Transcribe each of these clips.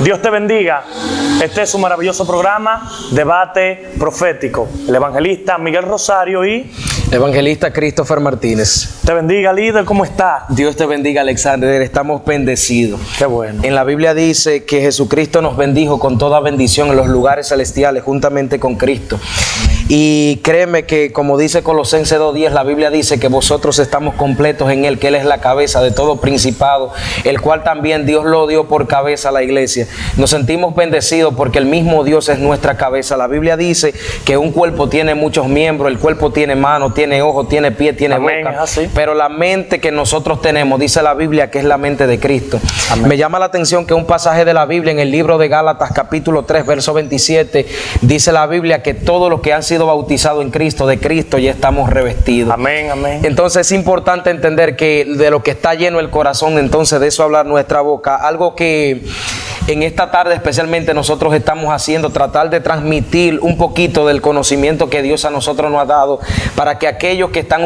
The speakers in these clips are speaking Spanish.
Dios te bendiga. Este es un maravilloso programa, Debate Profético. El evangelista Miguel Rosario y evangelista Christopher Martínez. Te bendiga, líder, ¿cómo está? Dios te bendiga, Alexander. Estamos bendecidos. Qué bueno. En la Biblia dice que Jesucristo nos bendijo con toda bendición en los lugares celestiales juntamente con Cristo. Y créeme que, como dice Colosenses 2:10, la Biblia dice que vosotros estamos completos en Él, que Él es la cabeza de todo principado, el cual también Dios lo dio por cabeza a la iglesia. Nos sentimos bendecidos porque el mismo Dios es nuestra cabeza. La Biblia dice que un cuerpo tiene muchos miembros, el cuerpo tiene manos, tiene ojos, tiene pie, tiene Amén, boca, así. pero la mente que nosotros tenemos, dice la Biblia, que es la mente de Cristo. Amén. Me llama la atención que un pasaje de la Biblia en el libro de Gálatas capítulo 3 verso 27 dice la Biblia que todos los que han sido bautizados en Cristo, de Cristo ya estamos revestidos. Amén, amén. Entonces es importante entender que de lo que está lleno el corazón, entonces de eso hablar nuestra boca. Algo que en esta tarde especialmente nosotros estamos haciendo, tratar de transmitir un poquito del conocimiento que Dios a nosotros nos ha dado, para que aquellos que están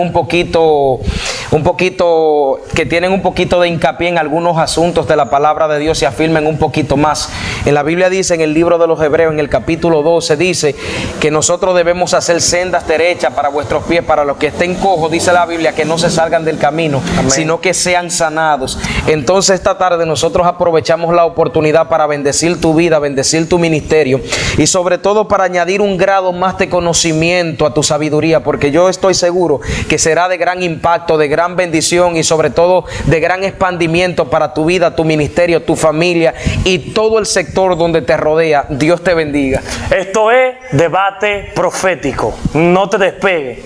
que tienen un poquito de hincapié en algunos asuntos de la palabra de Dios se afirmen un poquito más. En la Biblia dice, en el libro de los Hebreos, en el capítulo 12, dice que nosotros debemos hacer sendas derechas para vuestros pies, para los que estén cojos, dice la Biblia, que no se salgan del camino, amén, sino que sean sanados. Entonces esta tarde nosotros aprovechamos la oportunidad para bendecir tu vida, bendecir tu ministerio y sobre todo para añadir un grado más de conocimiento a tu sabiduría, porque yo estoy seguro que será de gran impacto, de gran bendición y sobre todo de gran expandimiento para tu vida, tu ministerio, tu familia y todo el sector donde te rodea. Dios te bendiga. Esto es Debate Profético. No te despegues.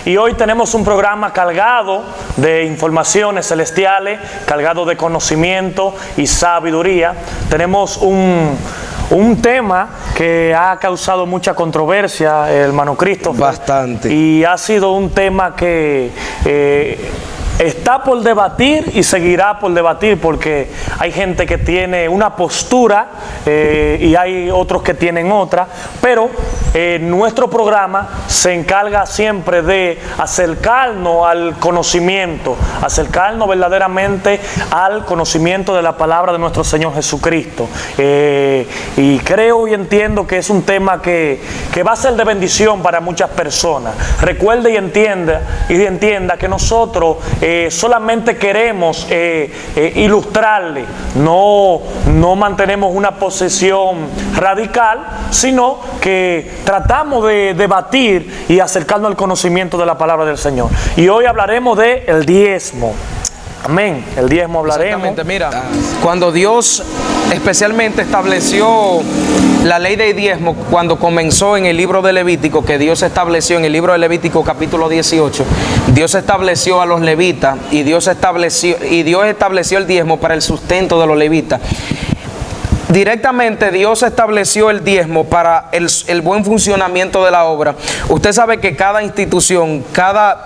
Y hoy tenemos un programa cargado de informaciones celestiales, cargado de conocimiento y sabiduría. Tenemos un tema que ha causado mucha controversia, hermano Christopher. Bastante. Y ha sido un tema que está por debatir y seguirá por debatir, porque hay gente que tiene una postura y hay otros que tienen otra, pero nuestro programa se encarga siempre de acercarnos al conocimiento, acercarnos verdaderamente al conocimiento de la palabra de nuestro Señor Jesucristo. Y creo y entiendo que es un tema que va a ser de bendición para muchas personas. Recuerde y entienda que nosotros solamente queremos ilustrarle, no mantenemos una posición radical, sino que tratamos de debatir y acercarnos al conocimiento de la palabra del Señor. Y hoy hablaremos del diezmo. Amén. El diezmo hablaremos. Exactamente. Mira, cuando Dios especialmente estableció la ley de diezmo, cuando comenzó en el libro de Levítico, que Dios estableció en el libro de Levítico capítulo 18, Dios estableció a los levitas y Dios estableció el diezmo para el sustento de los levitas. Directamente Dios estableció el diezmo para el buen funcionamiento de la obra. Usted sabe que cada institución, cada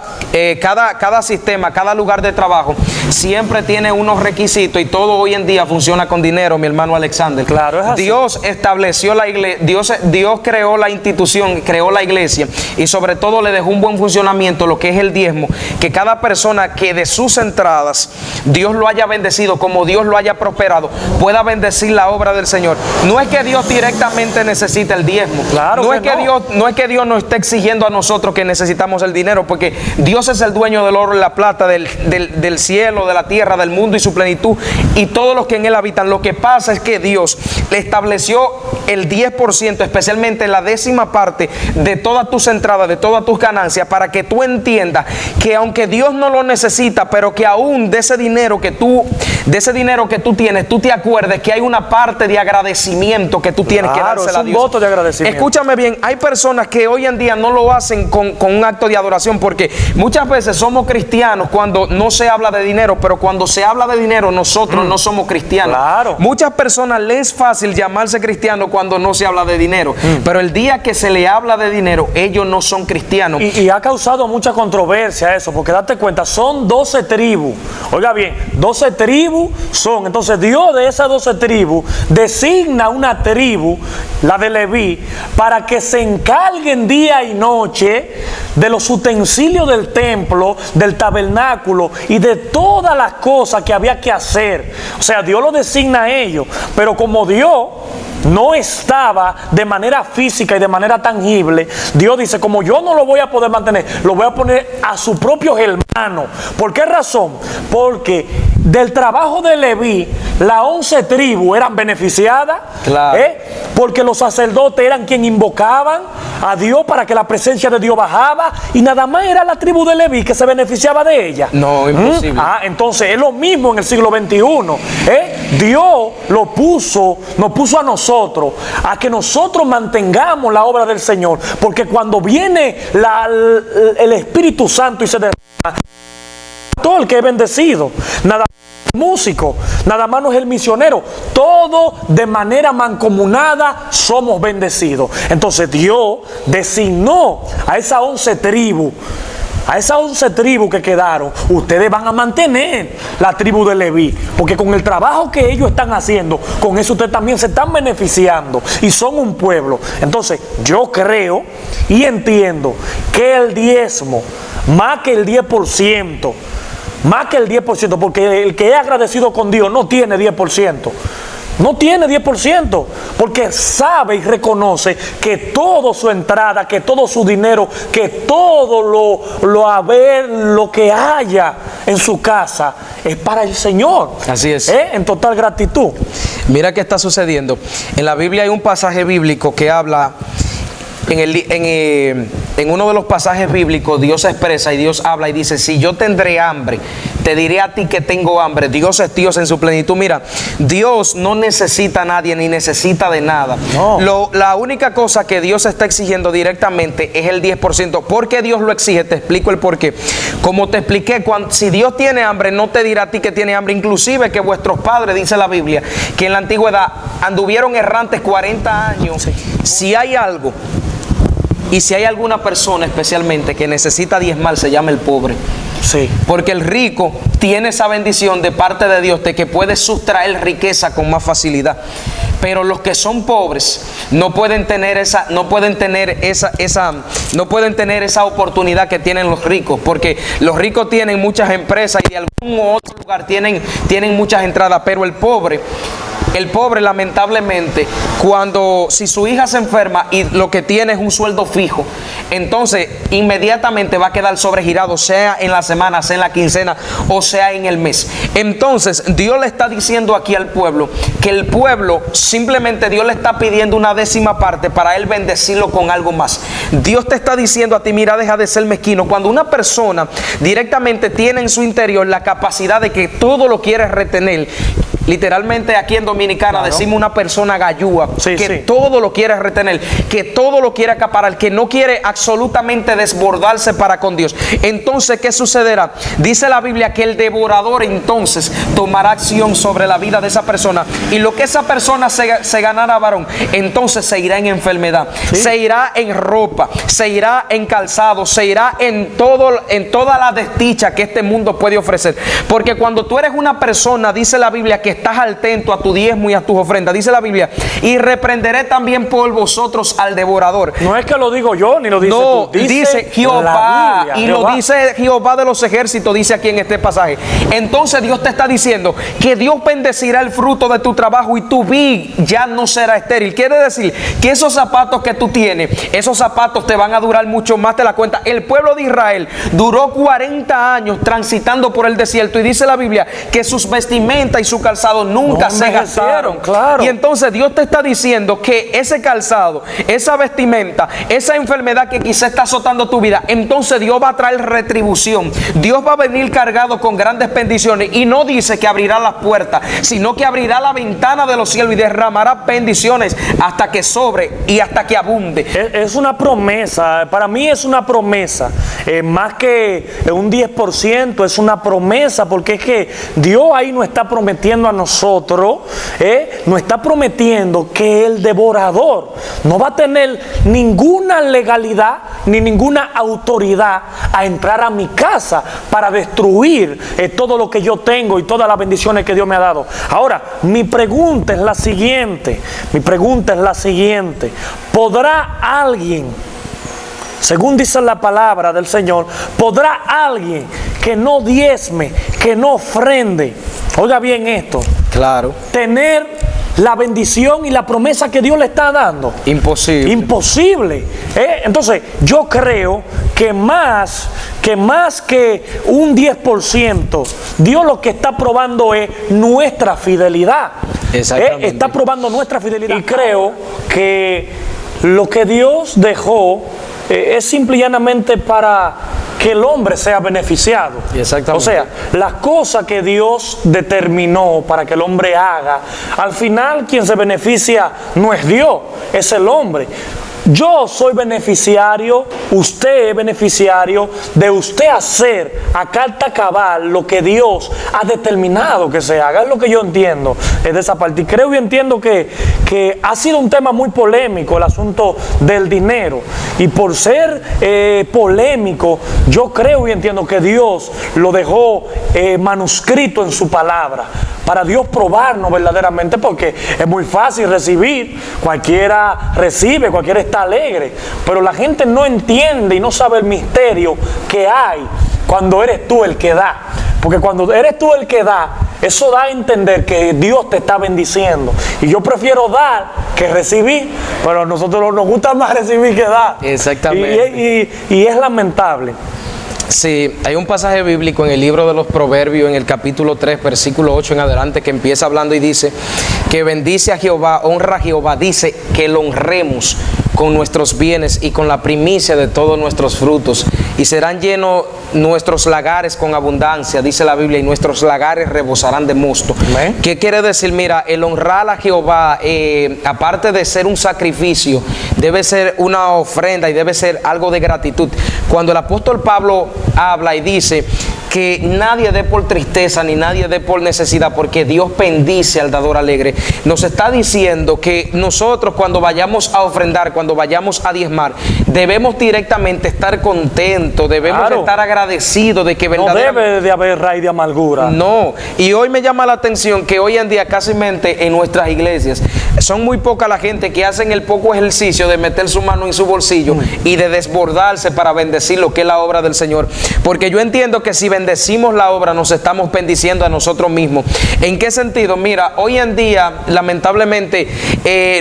sistema, cada lugar de trabajo siempre tiene unos requisitos y todo hoy en día funciona con dinero, mi hermano Alexander. Claro, es así. Dios estableció la iglesia, Dios creó la institución, creó la iglesia y sobre todo le dejó un buen funcionamiento, lo que es el diezmo, que cada persona que de sus entradas Dios lo haya bendecido, como Dios lo haya prosperado, pueda bendecir la obra del Señor. No es que Dios directamente necesite el diezmo. Claro, no es que Dios nos esté exigiendo a nosotros que necesitamos el dinero, porque Dios es el dueño del oro y la plata, del cielo, de la tierra, del mundo y su plenitud y todos los que en él habitan. Lo que pasa es que Dios le estableció el 10%, especialmente la 10ª parte de todas tus entradas, de todas tus ganancias, para que tú entiendas que aunque Dios no lo necesita, pero que aún de ese dinero que tú tienes, tú te acuerdes que hay una parte de agradecimiento que tú tienes que dársela a Dios. Es un voto de agradecimiento. Escúchame bien, hay personas que hoy en día no lo hacen con un acto de adoración, porque muchas veces somos cristianos cuando no se habla de dinero, pero cuando se habla de dinero nosotros no somos cristianos. Claro. Muchas personas les es fácil llamarse cristiano cuando no se habla de dinero, pero el día que se le habla de dinero, ellos no son cristianos. Y ha causado mucha controversia eso, porque date cuenta, son 12 tribus. Oiga bien, 12 tribus son. Entonces Dios de esas 12 tribus designa una tribu, la de Leví, para que se encarguen día y noche de los utensilios del templo, del tabernáculo y de todas las cosas que había que hacer. O sea, Dios lo designa a ellos, pero como Dios no estaba de manera física y de manera tangible, Dios dice, como yo no lo voy a poder mantener, lo voy a poner a sus propios hermanos. ¿Por qué razón? Porque del trabajo de Leví, las 11 tribus eran beneficiadas, claro. Porque los sacerdotes eran quienes invocaban a Dios para que la presencia de Dios bajaba, y nada más era la tribu de Leví que se beneficiaba de ella. No, imposible. Entonces es lo mismo en el siglo XXI. Dios nos puso a nosotros, a que nosotros mantengamos la obra del Señor, porque cuando viene el Espíritu Santo y se derrama, todo el que es bendecido, nada más el músico, nada más no es el misionero, todo de manera mancomunada somos bendecidos. Entonces Dios designó a esas 11 tribus. A esas 11 tribus que quedaron, ustedes van a mantener la tribu de Leví, porque con el trabajo que ellos están haciendo, con eso ustedes también se están beneficiando y son un pueblo. Entonces yo creo y entiendo que el diezmo, más que el 10%, porque el que es agradecido con Dios no tiene 10%. No tiene 10%, porque sabe y reconoce que todo su entrada, que todo su dinero, que todo lo que haya en su casa es para el Señor. Así es. En total gratitud. Mira qué está sucediendo. En la Biblia hay un pasaje bíblico que habla, en uno de los pasajes bíblicos Dios se expresa y Dios habla y dice, si yo tendré hambre, te diré a ti que tengo hambre. Dios es Dios en su plenitud. Mira, Dios no necesita a nadie ni necesita de nada. No. La única cosa que Dios está exigiendo directamente es el 10%. ¿Por qué Dios lo exige? Te explico el por qué. Como te expliqué, si Dios tiene hambre, no te dirá a ti que tiene hambre. Inclusive que vuestros padres, dice la Biblia, que en la antigüedad anduvieron errantes 40 años. Sí. Si hay algo, y si hay alguna persona especialmente que necesita diezmar, se llama el pobre. Sí. Porque el rico tiene esa bendición de parte de Dios de que puede sustraer riqueza con más facilidad. Pero los que son pobres no pueden tener esa oportunidad que tienen los ricos, porque los ricos tienen muchas empresas y de algún otro lugar tienen muchas entradas, pero el pobre lamentablemente, si su hija se enferma y lo que tiene es un sueldo fijo, entonces inmediatamente va a quedar sobregirado, sea en la semana, sea en la quincena o sea en el mes. Entonces Dios le está diciendo aquí al pueblo que el pueblo simplemente Dios le está pidiendo una 10ª parte para él bendecirlo con algo más. Dios te está diciendo a ti, mira, deja de ser mezquino. Cuando una persona directamente tiene en su interior la capacidad de que todo lo quiere retener, literalmente aquí en Dominicana, claro, decimos una persona gallúa, que todo lo quiere retener, que todo lo quiere acaparar, que no quiere absolutamente desbordarse para con Dios. Entonces, ¿qué sucederá? Dice la Biblia que el devorador entonces tomará acción sobre la vida de esa persona, y lo que esa persona se ganará, varón, entonces se irá en enfermedad, se irá en ropa, se irá en calzado, se irá en toda la desdicha que este mundo puede ofrecer. Porque cuando tú eres una persona, dice la Biblia, que estás atento a tu diezmo y a tus ofrendas, dice la Biblia, y reprenderé también por vosotros al devorador. No es que lo digo yo, ni lo dice tú. Dice Jehová, y lo dice Jehová de los ejércitos, dice aquí en este pasaje. Entonces Dios te está diciendo que Dios bendecirá el fruto de tu trabajo y tu vid ya no será estéril. Quiere decir que esos zapatos que tú tienes, esos zapatos te van a durar mucho más de la cuenta. El pueblo de Israel duró 40 años transitando por el desierto, y dice la Biblia que sus vestimentas y su calzado nunca se gastaron. Claro. Y entonces Dios te está diciendo que ese calzado, esa vestimenta, esa enfermedad que quizá está azotando tu vida, entonces Dios va a traer retribución. Dios va a venir cargado con grandes bendiciones, y no dice que abrirá las puertas, sino que abrirá la ventana de los cielos y derramará bendiciones hasta que sobre y hasta que abunde. Es una promesa, para mí es una promesa, más que un 10%, es una promesa, porque es que Dios ahí nos está prometiendo a nosotros, nos está prometiendo que el devorador no va a tener ninguna legalidad ni ninguna autoridad a entrar a mi casa para destruir todo lo que yo tengo y todas las bendiciones que Dios me ha dado. Ahora, mi pregunta es la siguiente. ¿Podrá alguien, según dice la palabra del Señor, podrá alguien que no diezme, que no ofrende, oiga bien esto, Claro. tener la bendición y la promesa que Dios le está dando? Imposible. Imposible. Entonces, yo creo que más que un 10%, Dios lo que está probando es nuestra fidelidad. Exactamente. Está probando nuestra fidelidad. Y creo que lo que Dios dejó es simple y llanamente para que el hombre sea beneficiado. Exactamente. O sea, las cosas que Dios determinó para que el hombre haga, al final quien se beneficia no es Dios, es el hombre. Yo soy beneficiario, usted es beneficiario de usted hacer a carta cabal lo que Dios ha determinado que se haga. Es lo que yo entiendo de esa parte. Y creo y entiendo que ha sido un tema muy polémico el asunto del dinero. Y por ser polémico, yo creo y entiendo que Dios lo dejó manuscrito en su palabra, para Dios probarnos verdaderamente, porque es muy fácil recibir, cualquiera recibe, cualquiera está alegre, pero la gente no entiende y no sabe el misterio que hay cuando eres tú el que da. Porque cuando eres tú el que da, eso da a entender que Dios te está bendiciendo. Y yo prefiero dar que recibir, pero a nosotros nos gusta más recibir que dar. Exactamente. Y es lamentable. Sí, hay un pasaje bíblico en el libro de los Proverbios, en el capítulo 3, versículo 8 en adelante, que empieza hablando y dice que bendice a Jehová, honra a Jehová, dice que lo honremos con nuestros bienes y con la primicia de todos nuestros frutos, y serán llenos nuestros lagares con abundancia, dice la Biblia, y nuestros lagares rebosarán de mosto. ¿Amén? ¿Qué quiere decir? Mira, el honrar a Jehová, aparte de ser un sacrificio, debe ser una ofrenda y debe ser algo de gratitud. Cuando el apóstol Pablo habla y dice que nadie dé por tristeza ni nadie dé por necesidad, porque Dios bendice al dador alegre, nos está diciendo que nosotros, cuando vayamos a ofrendar, cuando vayamos a diezmar, debemos directamente estar contentos, debemos estar agradecidos de que verdaderamente no debe de haber raíz de amargura. No, y hoy me llama la atención que hoy en día casi en nuestras iglesias son muy poca la gente que hacen el poco ejercicio de meter su mano en su bolsillo y de desbordarse para bendecir lo que es la obra del Señor, porque yo entiendo que si bendecimos la obra nos estamos bendiciendo a nosotros mismos. ¿En qué sentido? Mira, hoy en día lamentablemente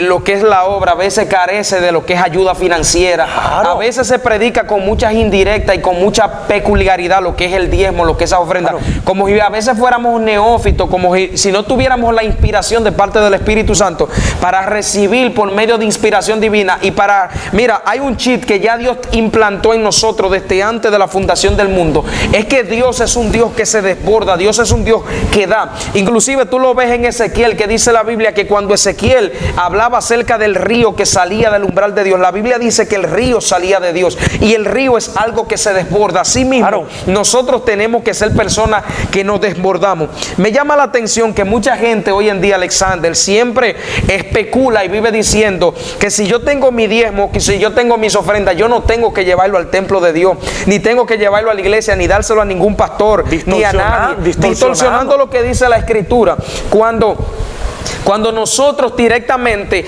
lo que es la obra a veces carece de lo que es ayuda financiera. Claro. A veces se predica con muchas indirectas y con mucha peculiaridad lo que es el diezmo, lo que es esa ofrenda, claro, como si a veces fuéramos neófitos, como si no tuviéramos la inspiración de parte del Espíritu Santo para recibir por medio de inspiración divina y para, mira, hay un chip que ya Dios implantó en nosotros desde antes de la fundación del mundo, es que Dios es un Dios que se desborda, Dios es un Dios que da. Inclusive tú lo ves en Ezequiel, que dice la Biblia que cuando Ezequiel hablaba acerca del río que salía del umbral de Dios, la Biblia dice que el río salía de Dios, y el río es algo que se desborda. Así mismo, claro, nosotros tenemos que ser personas que nos desbordamos. Me llama la atención que mucha gente hoy en día, Alexander, siempre especula y vive diciendo que si yo tengo mi diezmo, que si yo tengo mis ofrendas, yo no tengo que llevarlo al templo de Dios, ni tengo que llevarlo a la iglesia, ni dárselo a ningún pastor, ni a nadie, distorsionando lo que dice la Escritura. Cuando nosotros directamente,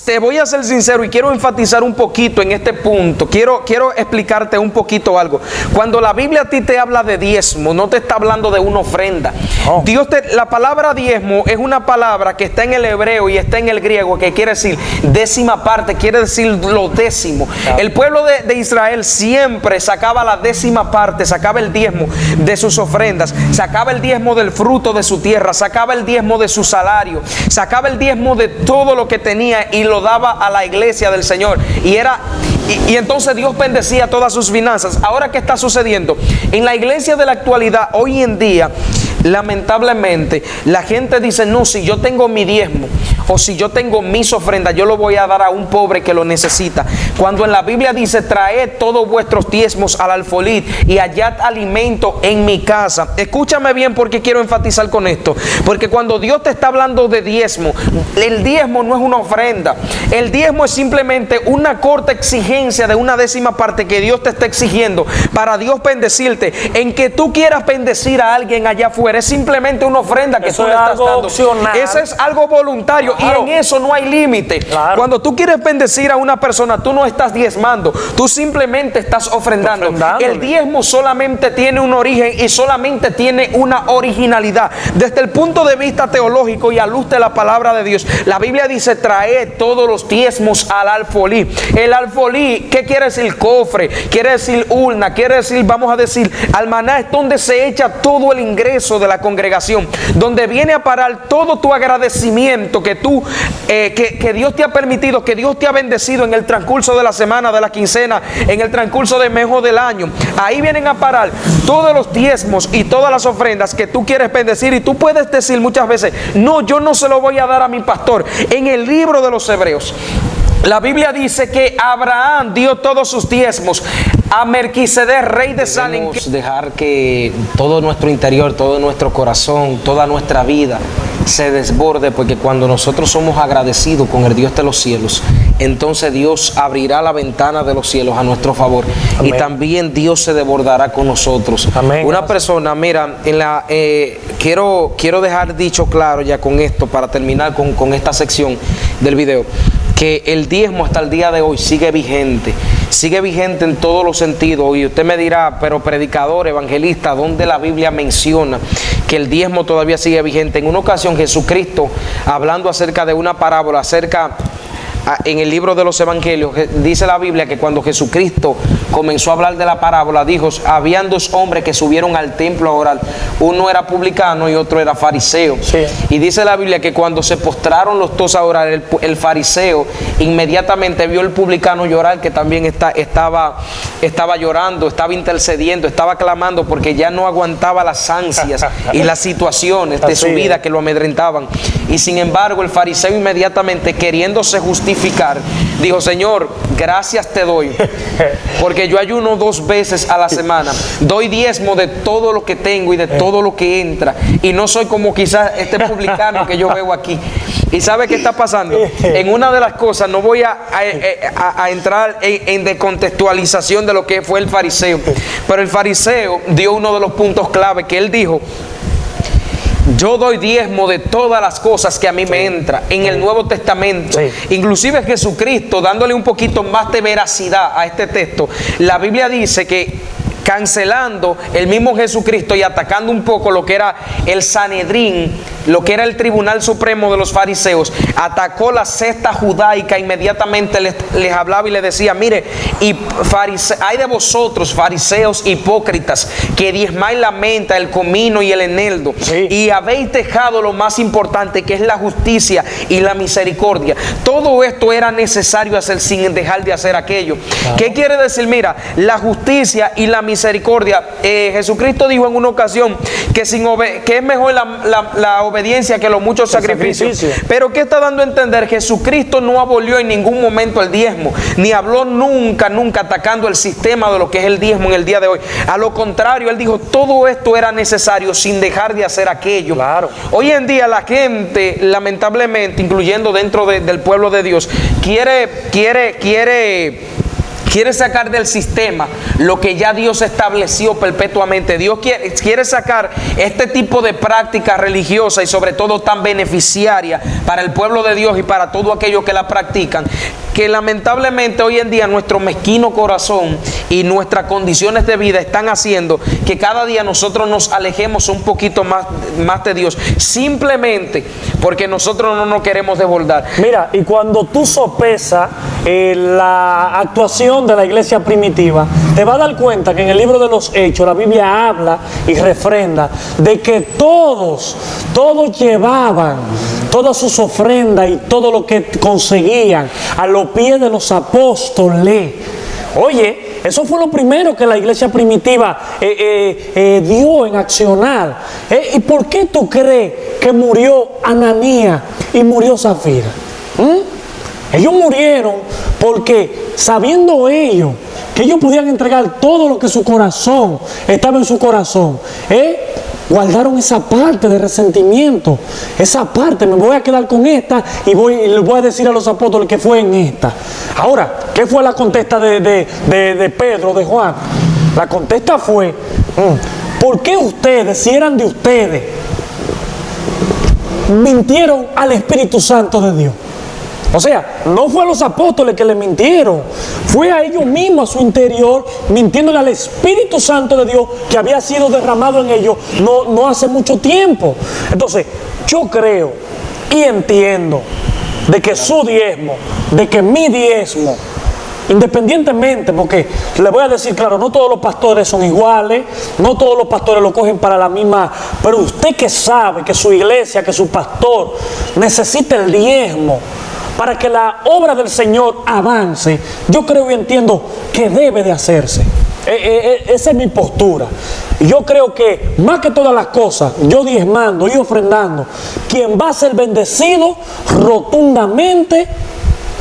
te voy a ser sincero y quiero enfatizar un poquito en este punto, quiero explicarte un poquito algo. Cuando la Biblia a ti te habla de diezmo, no te está hablando de una ofrenda. Oh. La palabra diezmo es una palabra que está en el hebreo y está en el griego, que quiere decir décima parte, quiere decir lo décimo. Claro. El pueblo de Israel siempre sacaba la décima parte, sacaba el diezmo de sus ofrendas, sacaba el diezmo del fruto de su tierra, sacaba el diezmo de su salario, sacaba el diezmo de todo lo que tenía y lo daba a la iglesia del Señor. Y entonces Dios bendecía todas sus finanzas. Ahora, ¿qué está sucediendo? En la iglesia de la actualidad, hoy en día, lamentablemente, la gente dice, no, si yo tengo mi diezmo, o si yo tengo mis ofrendas, yo lo voy a dar a un pobre que lo necesita. Cuando en la Biblia dice, traed todos vuestros diezmos al alfolí y hallad alimento en mi casa. Escúchame bien porque quiero enfatizar con esto. Porque cuando Dios te está hablando de diezmo, el diezmo no es una ofrenda. El diezmo es simplemente una corta exigencia de una décima parte que Dios te está exigiendo para Dios bendecirte. En que tú quieras bendecir a alguien allá afuera, es simplemente una ofrenda que eso tú le estás dando. Opcional. Eso es algo voluntario, claro. Y en eso no hay límite. Claro. Cuando tú quieres bendecir a una persona, tú no estás diezmando, tú simplemente estás ofrendando. El diezmo solamente tiene un origen y solamente tiene una originalidad. Desde el punto de vista teológico y a luz de la palabra de Dios, la Biblia dice, traed todos los diezmos al alfolí. El alfolí, ¿qué quiere decir? Cofre, quiere decir urna, quiere decir, vamos a decir, almaná, es donde se echa todo el ingreso de la congregación, donde viene a parar todo tu agradecimiento que tú, que Dios te ha permitido, que Dios te ha bendecido en el transcurso de la semana, de la quincena, en el transcurso del mes o del año. Ahí vienen a parar todos los diezmos y todas las ofrendas que tú quieres bendecir, y tú puedes decir muchas veces, no, yo no se lo voy a dar a mi pastor. En el libro de los Hebreos, la Biblia dice que Abraham dio todos sus diezmos a Melquisedec, rey de Salem. Dejar que todo nuestro interior, todo nuestro corazón, toda nuestra vida se desborde, porque cuando nosotros somos agradecidos con el Dios de los cielos, entonces Dios abrirá la ventana de los cielos a nuestro favor. Amén. Y también Dios se desbordará con nosotros. Amén. Una persona, mira, quiero dejar dicho claro ya con esto, para terminar con esta sección del video, que el diezmo hasta el día de hoy sigue vigente en todos los sentidos. Y usted me dirá, pero predicador, evangelista, ¿dónde la Biblia menciona que el diezmo todavía sigue vigente? En una ocasión Jesucristo, hablando acerca de una parábola, en el libro de los evangelios, dice la Biblia que cuando Jesucristo comenzó a hablar de la parábola, dijo, habían dos hombres que subieron al templo a orar. Uno era publicano y otro era fariseo. Sí. Y dice la Biblia que cuando se postraron los dos a orar, el fariseo inmediatamente vio al publicano llorar, que también estaba llorando, estaba intercediendo, estaba clamando, porque ya no aguantaba las ansias y las situaciones de su vida que lo amedrentaban. Y sin embargo, el fariseo inmediatamente, queriéndose justificar, dijo, Señor, gracias te doy, porque yo ayuno 2 veces a la semana, doy diezmo de todo lo que tengo y de todo lo que entra, y no soy como quizás este publicano que yo veo aquí. ¿Y sabe qué está pasando? En una de las cosas, no voy a entrar en decontextualización de lo que fue el fariseo, pero el fariseo dio uno de los puntos clave, que él dijo, yo doy diezmo de todas las cosas que a mí me entra. En el Nuevo Testamento, inclusive Jesucristo, dándole un poquito más de veracidad a este texto, la Biblia dice que, cancelando el mismo Jesucristo y atacando un poco lo que era el Sanedrín, lo que era el tribunal supremo de los fariseos, atacó la secta judaica. Inmediatamente les hablaba y les decía, mire, hay de vosotros, fariseos hipócritas, que diezmáis la menta, el comino y el eneldo, y habéis dejado lo más importante, que es la justicia y la misericordia. Todo esto era necesario hacer sin dejar de hacer aquello. ¿Qué quiere decir? Mira, la justicia y la misericordia, Jesucristo dijo en una ocasión que es mejor la obediencia que los muchos sacrificios. Pero ¿qué está dando a entender? Jesucristo no abolió en ningún momento el diezmo, ni habló nunca atacando el sistema de lo que es el diezmo en el día de hoy. A lo contrario, él dijo, todo esto era necesario sin dejar de hacer aquello. Claro. Hoy en día la gente, lamentablemente, incluyendo dentro del pueblo de Dios, quiere sacar del sistema lo que ya Dios estableció perpetuamente. Dios quiere sacar este tipo de práctica religiosa y sobre todo tan beneficiaria para el pueblo de Dios y para todos aquellos que la practican, que lamentablemente hoy en día nuestro mezquino corazón y nuestras condiciones de vida están haciendo que cada día nosotros nos alejemos un poquito más de Dios, simplemente porque nosotros no nos queremos desbordar. Mira, y cuando tú sopesas la actuación de la iglesia primitiva, te vas a dar cuenta que en el libro de los Hechos la Biblia habla y refrenda de que todos llevaban todas sus ofrendas y todo lo que conseguían a los pies de los apóstoles. Oye, eso fue lo primero que la iglesia primitiva dio en accionar. ¿Y por qué tú crees que murió Ananías y murió Zafira? Ellos murieron porque, sabiendo ellos que ellos podían entregar todo lo que su corazón estaba en su corazón, guardaron esa parte de resentimiento, esa parte, me voy a quedar con esta y le voy a decir a los apóstoles que fue en esta. Ahora, ¿qué fue la contesta de Pedro, de Juan? La contesta fue, ¿por qué ustedes, si eran de ustedes, mintieron al Espíritu Santo de Dios? O sea, no fue a los apóstoles que le mintieron, fue a ellos mismos, a su interior, mintiéndole al Espíritu Santo de Dios que había sido derramado en ellos no hace mucho tiempo. Entonces, yo creo y entiendo de que su diezmo, de que mi diezmo, independientemente, porque le voy a decir claro, no todos los pastores son iguales, no todos los pastores lo cogen para la misma, pero usted que sabe que su iglesia, que su pastor necesita el diezmo para que la obra del Señor avance, yo creo y entiendo que debe de hacerse. Esa es mi postura. Yo creo que más que todas las cosas, yo diezmando y ofrendando, quien va a ser bendecido rotundamente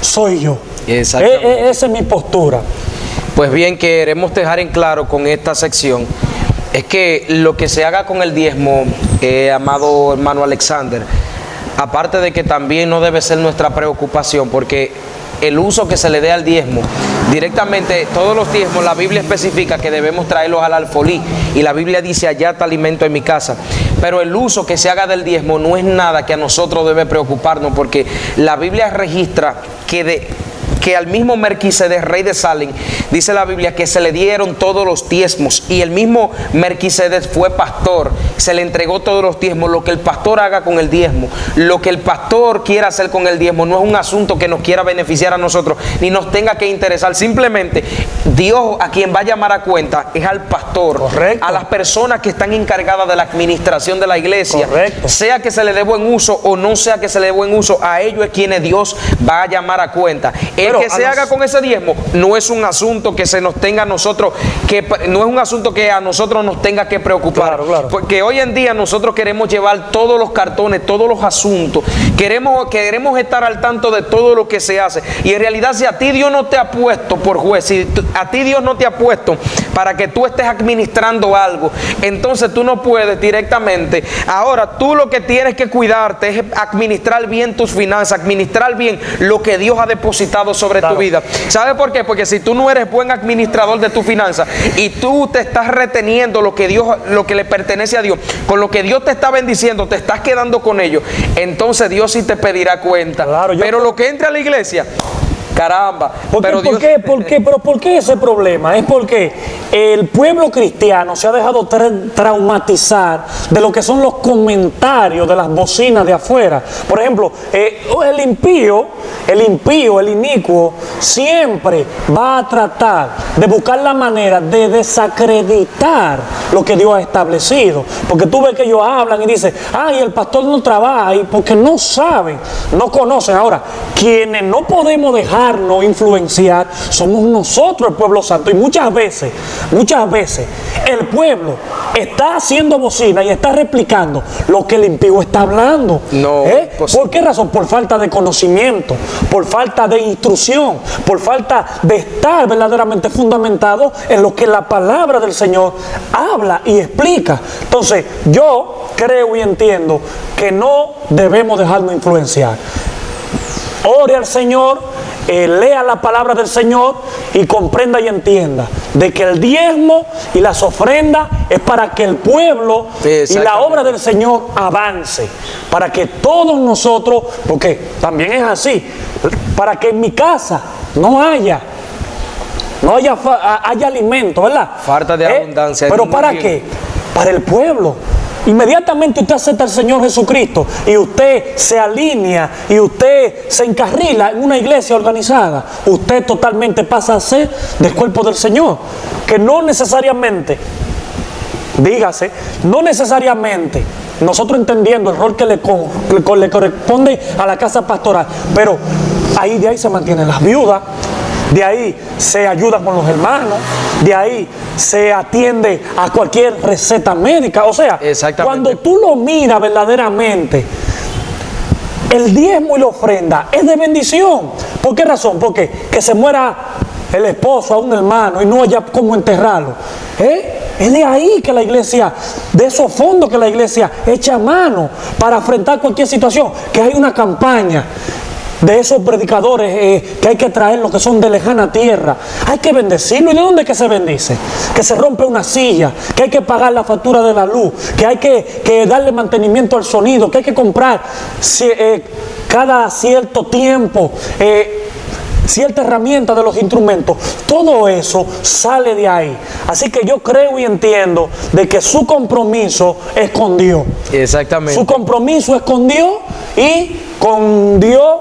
soy yo. Esa es mi postura. Pues bien, queremos dejar en claro con esta sección es que lo que se haga con el diezmo, amado hermano Alexander, aparte de que también no debe ser nuestra preocupación, porque el uso que se le dé al diezmo, directamente todos los diezmos, la Biblia especifica que debemos traerlos al alfolí, y la Biblia dice: allá está alimento en mi casa. Pero el uso que se haga del diezmo no es nada que a nosotros debe preocuparnos, porque la Biblia registra que al mismo Melquisedec, rey de Salem, dice la Biblia que se le dieron todos los diezmos, y el mismo Melquisedec fue pastor, se le entregó todos los diezmos. Lo que el pastor haga con el diezmo, lo que el pastor quiera hacer con el diezmo, no es un asunto que nos quiera beneficiar a nosotros, ni nos tenga que interesar. Simplemente Dios a quien va a llamar a cuenta es al pastor. Correcto. A las personas que están encargadas de la administración de la iglesia. Correcto. Sea que se le dé buen uso o no sea que se le dé buen uso, a ellos es quienes Dios va a llamar a cuenta. El que se haga con ese diezmo no es un asunto que se nos tenga a nosotros, no es un asunto que a nosotros nos tenga que preocupar. Claro, claro. Porque hoy en día nosotros queremos llevar todos los cartones, todos los asuntos, queremos estar al tanto de todo lo que se hace, y en realidad si a ti Dios no te ha puesto por juez, si a ti Dios no te ha puesto para que tú estés administrando algo, entonces tú no puedes directamente. Ahora tú lo que tienes que cuidarte es administrar bien tus finanzas, administrar bien lo que Dios ha depositado sobre tu vida. ¿Sabe por qué? Porque si tú no eres buen administrador de tu finanzas y tú te estás reteniendo lo que le pertenece a Dios, con lo que Dios te está bendiciendo, te estás quedando con ello, entonces Dios sí te pedirá cuenta. Claro, pero lo que entre a la iglesia, caramba. ¿Por qué ese problema? Es porque el pueblo cristiano se ha dejado traumatizar de lo que son los comentarios de las bocinas de afuera. Por ejemplo, el impío, el inicuo, siempre va a tratar de buscar la manera de desacreditar lo que Dios ha establecido. Porque tú ves que ellos hablan y dicen: ay, el pastor no trabaja, y porque no saben, no conocen. Ahora, quienes no podemos dejarnos influenciar somos nosotros, el pueblo santo. Y muchas veces el pueblo está haciendo bocina y está replicando lo que el impío está hablando. ¿Por qué razón? Por falta de conocimiento, por falta de instrucción, por falta de estar verdaderamente fundamentado en lo que la palabra del Señor habla y explica. Entonces yo creo y entiendo que no debemos dejarnos influenciar. Ore al Señor, lea la palabra del Señor y comprenda y entienda de que el diezmo y las ofrendas es para que el pueblo y la obra del Señor avance, para que todos nosotros, porque también es así, para que en mi casa no haya alimento, ¿verdad? Falta de abundancia. ¿Pero para qué? Para el pueblo. Inmediatamente usted acepta al Señor Jesucristo y usted se alinea y usted se encarrila en una iglesia organizada, usted totalmente pasa a ser del cuerpo del Señor. Que no necesariamente, dígase, no necesariamente nosotros entendiendo el rol que le corresponde a la casa pastoral, pero de ahí se mantienen las viudas, de ahí se ayuda con los hermanos, de ahí se atiende a cualquier receta médica. O sea, cuando tú lo miras verdaderamente, el diezmo y la ofrenda es de bendición. ¿Por qué razón? Porque que se muera el esposo a un hermano y no haya cómo enterrarlo, es de ahí que la iglesia, de esos fondos que la iglesia echa mano para enfrentar cualquier situación. Que hay una campaña de esos predicadores que hay que traer, los que son de lejana tierra, hay que bendecirlo. ¿Y de dónde es que se bendice? Que se rompe una silla, que hay que pagar la factura de la luz, que hay que darle mantenimiento al sonido, que hay que comprar cada cierto tiempo cierta herramienta de los instrumentos. Todo eso sale de ahí. Así que yo creo y entiendo de que su compromiso es con Dios. Exactamente. Su compromiso es con Dios, y con Dios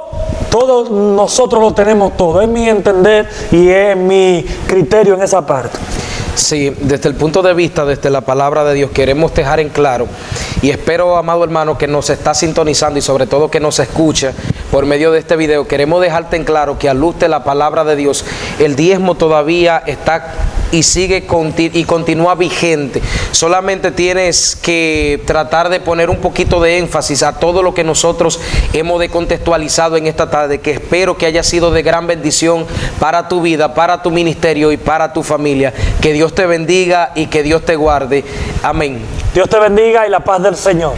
todos nosotros lo tenemos todo. Es mi entender y es mi criterio en esa parte. Sí, desde el punto de vista, desde la palabra de Dios, queremos dejar en claro, y espero, amado hermano, que nos está sintonizando y sobre todo que nos escucha por medio de este video, queremos dejarte en claro que a luz de la palabra de Dios, el diezmo todavía está y sigue y continúa vigente. Solamente tienes que tratar de poner un poquito de énfasis a todo lo que nosotros hemos contextualizado en esta tarde, que espero que haya sido de gran bendición para tu vida, para tu ministerio y para tu familia. Que Dios te bendiga y que Dios te guarde. Amén. Dios te bendiga y la paz del Señor.